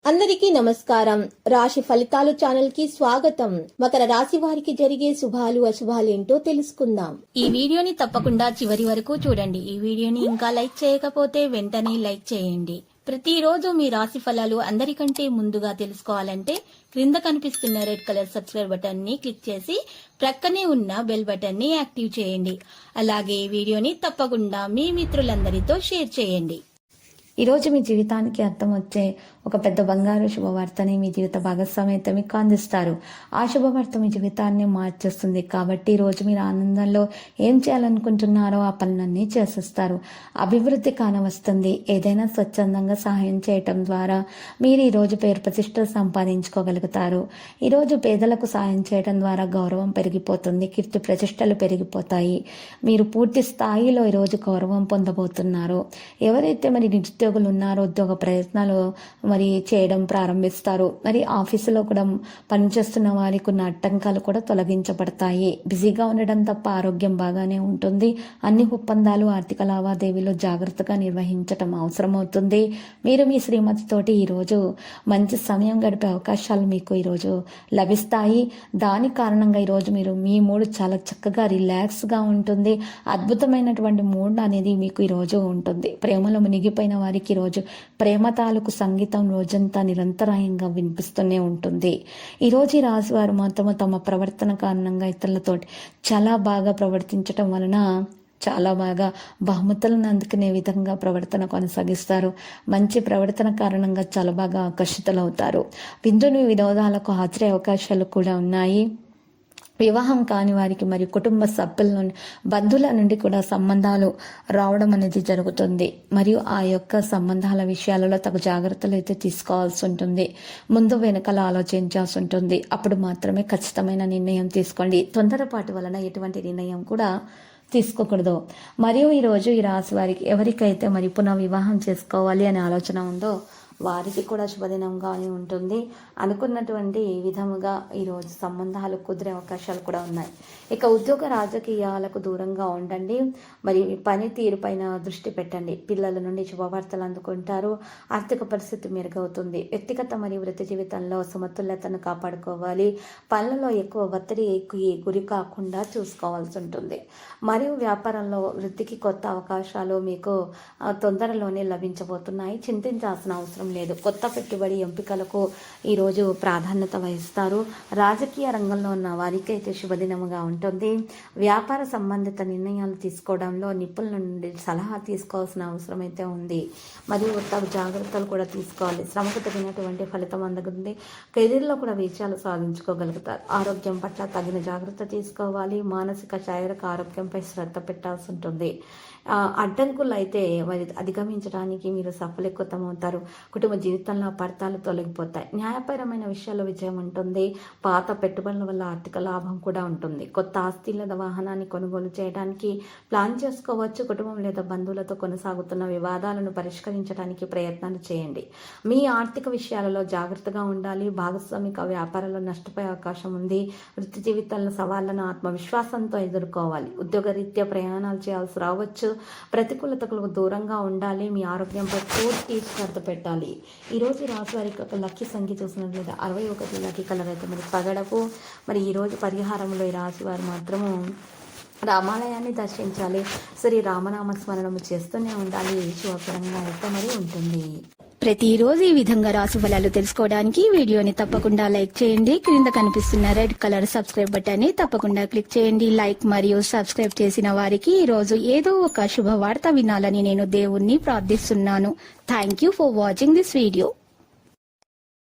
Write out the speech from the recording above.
అందరికీ నమస్కారం. రాశి ఫలితాలు ఛానల్ కి స్వాగతం. మకర రాశి వారికి జరిగే శుభాలు అశుభాలు ఏంటో తెలుసుకుందాం. ఈ వీడియోని తప్పకుండా చివరి వరకు చూడండి. ఈ వీడియోని ఇంకా లైక్ చేయకపోతే వెంటనే లైక్ చేయండి. ప్రతిరోజు మీ రాశి ఫలాలు అందరికంటే ముందుగా తెలుసుకోవాలంటే క్రింద కనిపిస్తున్న రెడ్ కలర్ సబ్స్క్రైబ్ బటన్ ని క్లిక్ చేసి ప్రక్కనే ఉన్న బెల్ బటన్ ని యాక్టివ్ చేయండి. అలాగే ఈ వీడియోని తప్పకుండా మీ మిత్రులందరితో షేర్ చేయండి. ఈరోజు మీ జీవితానికి అర్థం వచ్చే ఒక పెద్ద బంగారు శుభవార్తని మీ జీవిత భాగస్వామితో మీకు అందిస్తారు. ఆ శుభవార్త మీ జీవితాన్ని మార్చేస్తుంది. కాబట్టి ఈరోజు మీరు ఆనందంలో ఏం చేయాలనుకుంటున్నారో ఆ పనులన్నీ చేసేస్తారు. అభివృద్ధి కానవస్తుంది. ఏదైనా స్వచ్ఛందంగా సహాయం చేయటం ద్వారా మీరు ఈరోజు పేరు ప్రతిష్టలు సంపాదించుకోగలుగుతారు. ఈరోజు పేదలకు సహాయం చేయడం ద్వారా గౌరవం పెరిగిపోతుంది. కీర్తి ప్రతిష్టలు పెరిగిపోతాయి. మీరు పూర్తి స్థాయిలో ఈరోజు గౌరవం పొందబోతున్నారు. ఎవరైతే మరి నిరుద్యోగులు ఉన్నారో ఉద్యోగ ప్రయత్నాలు మరి చేయడం ప్రారంభిస్తారు. మరి ఆఫీసులో కూడా పనిచేస్తున్న వారికి ఉన్న ఆటంకాలు కూడా తొలగించబడతాయి. బిజీగా ఉండడం తప్ప ఆరోగ్యం బాగానే ఉంటుంది. అన్ని ఒప్పందాలు ఆర్థిక లావాదేవీలు జాగ్రత్తగా నిర్వహించటం అవసరమవుతుంది. మీరు మీ శ్రీమతితోటి ఈరోజు మంచి సమయం గడిపే అవకాశాలు మీకు ఈరోజు లభిస్తాయి. దాని కారణంగా ఈరోజు మీరు మీ మూడ్ చాలా చక్కగా రిలాక్స్గా ఉంటుంది. అద్భుతమైనటువంటి మూడ్ అనేది మీకు ఈరోజు ఉంటుంది. ప్రేమలో మునిగిపోయిన వారికి ఈరోజు ప్రేమ తాలూకు సంగీతం రోజంతా నిరంతరాయంగా వినిపిస్తూనే ఉంటుంది. ఈరోజు ఈ రాశి వారు మాత్రము తమ ప్రవర్తన కారణంగా ఇతరులతోటి చాలా బాగా ప్రవర్తించటం వలన చాలా బాగా బహుమతులను అందుకునే విధంగా ప్రవర్తన కొనసాగిస్తారు. మంచి ప్రవర్తన కారణంగా చాలా బాగా ఆకర్షితులవుతారు. విందుని వినోదాలకు హాజరయ్యే అవకాశాలు కూడా ఉన్నాయి. వివాహం కాని వారికి మరియు కుటుంబ సభ్యుల నుండి బంధువుల నుండి కూడా సంబంధాలు రావడం అనేది జరుగుతుంది. మరియు ఆ యొక్క సంబంధాల విషయాలలో తగు జాగ్రత్తలు అయితే తీసుకోవాల్సి ఉంటుంది. ముందు వెనకాల ఆలోచించాల్సి ఉంటుంది. అప్పుడు మాత్రమే ఖచ్చితమైన నిర్ణయం తీసుకోండి. తొందరపాటు వలన ఎటువంటి నిర్ణయం కూడా తీసుకోకూడదు. మరియు ఈరోజు ఈ రాశి వారికి ఎవరికైతే మరి పునః వివాహం చేసుకోవాలి అనే ఆలోచన ఉందో వారికి కూడా శుభదినంగానే ఉంటుంది. అనుకున్నటువంటి విధముగా ఈరోజు సంబంధాలు కుదిరే అవకాశాలు కూడా ఉన్నాయి. ఇక ఉద్యోగ రాజకీయాలకు దూరంగా ఉండండి. మరి పనితీరు పైన దృష్టి పెట్టండి. పిల్లల నుండి శుభవార్తలు అందుకుంటారు. ఆర్థిక పరిస్థితి మెరుగవుతుంది. వ్యక్తిగత మరియు వృత్తి జీవితంలో సమతుల్యతను కాపాడుకోవాలి. పనులలో ఎక్కువ ఒత్తిడికి గురి కాకుండా చూసుకోవాల్సి ఉంటుంది. మరియు వ్యాపారంలో వృత్తికి కొత్త అవకాశాలు మీకు తొందరలోనే లభించబోతున్నాయి. చింతించాల్సిన అవసరం లేదు. కొత్త పెట్టుబడి ఎంపికలకు ఈరోజు ప్రాధాన్యత వహిస్తారు. రాజకీయ రంగంలో ఉన్న వారికి అయితే శుభదినముగా ఉంటుంది. వ్యాపార సంబంధిత నిర్ణయాలు తీసుకోవడంలో నిపుణుల నుండి సలహా తీసుకోవాల్సిన అవసరం అయితే ఉంది. మరియు తగు జాగ్రత్తలు కూడా తీసుకోవాలి. శ్రమకు తగినటువంటి ఫలితం అందుకుంది. కెరీర్లో కూడా విజయాలు సాధించుకోగలుగుతారు. ఆరోగ్యం పట్ల తగిన జాగ్రత్త తీసుకోవాలి. మానసిక శారీరక ఆరోగ్యంపై శ్రద్ధ పెట్టాల్సి ఉంటుంది. అడ్డంకులు అయితే అధిగమించడానికి మీరు సఫలీకృతమవుతారు. కుటుంబ జీవితంలో అపార్థాలు తొలగిపోతాయి. న్యాయపరమైన విషయాల్లో విజయం ఉంటుంది. పాత పెట్టుబడుల వల్ల ఆర్థిక లాభం కూడా ఉంటుంది. కొత్త ఆస్తి లేదా వాహనాన్ని కొనుగోలు చేయడానికి ప్లాన్ చేసుకోవచ్చు. కుటుంబం లేదా బంధువులతో కొనసాగుతున్న వివాదాలను పరిష్కరించడానికి ప్రయత్నాలు చేయండి. మీ ఆర్థిక విషయాలలో జాగ్రత్తగా ఉండాలి. భాగస్వామిక వ్యాపారాల్లో నష్టపోయే అవకాశం ఉంది. వృత్తి జీవితంలో సవాళ్లను ఆత్మవిశ్వాసంతో ఎదుర్కోవాలి. ఉద్యోగరీత్యా ప్రయాణాలు చేయాల్సి రావచ్చు. ప్రతికూలతలకు దూరంగా ఉండాలి. మీ ఆరోగ్యంపై పూర్తి శ్రద్ధ పెట్టాలి. ఈరోజు రాశి వారికి ఒక లక్కీ సంఖ్య చూసినట్లయితే 61 లక్కీ కలర్ అయితే మరి పగడపు. మరి ఈరోజు పరిహారంలో ఈ రాశి వారు మాత్రము రామాలయాన్ని దర్శించాలి. శ్రీ రామనామ స్మరణము చేస్తూనే ఉండాలి. శుభకరంగా అయితే మరి ఉంటుంది. ప్రతిరోజు ఈ విధంగా రాశి ఫలాలు తెలుసుకోవడానికి వీడియోని తప్పకుండా లైక్ చేయండి. క్రింద కనిపిస్తున్న రెడ్ కలర్ సబ్స్క్రైబ్ బటన్ ని తప్పకుండా క్లిక్ చేయండి. లైక్ మరియు సబ్స్క్రైబ్ చేసిన వారికి ఈ రోజు ఏదో ఒక శుభవార్త వినాలని నేను దేవుణ్ణి ప్రార్థిస్తున్నాను. Thank you for watching this video.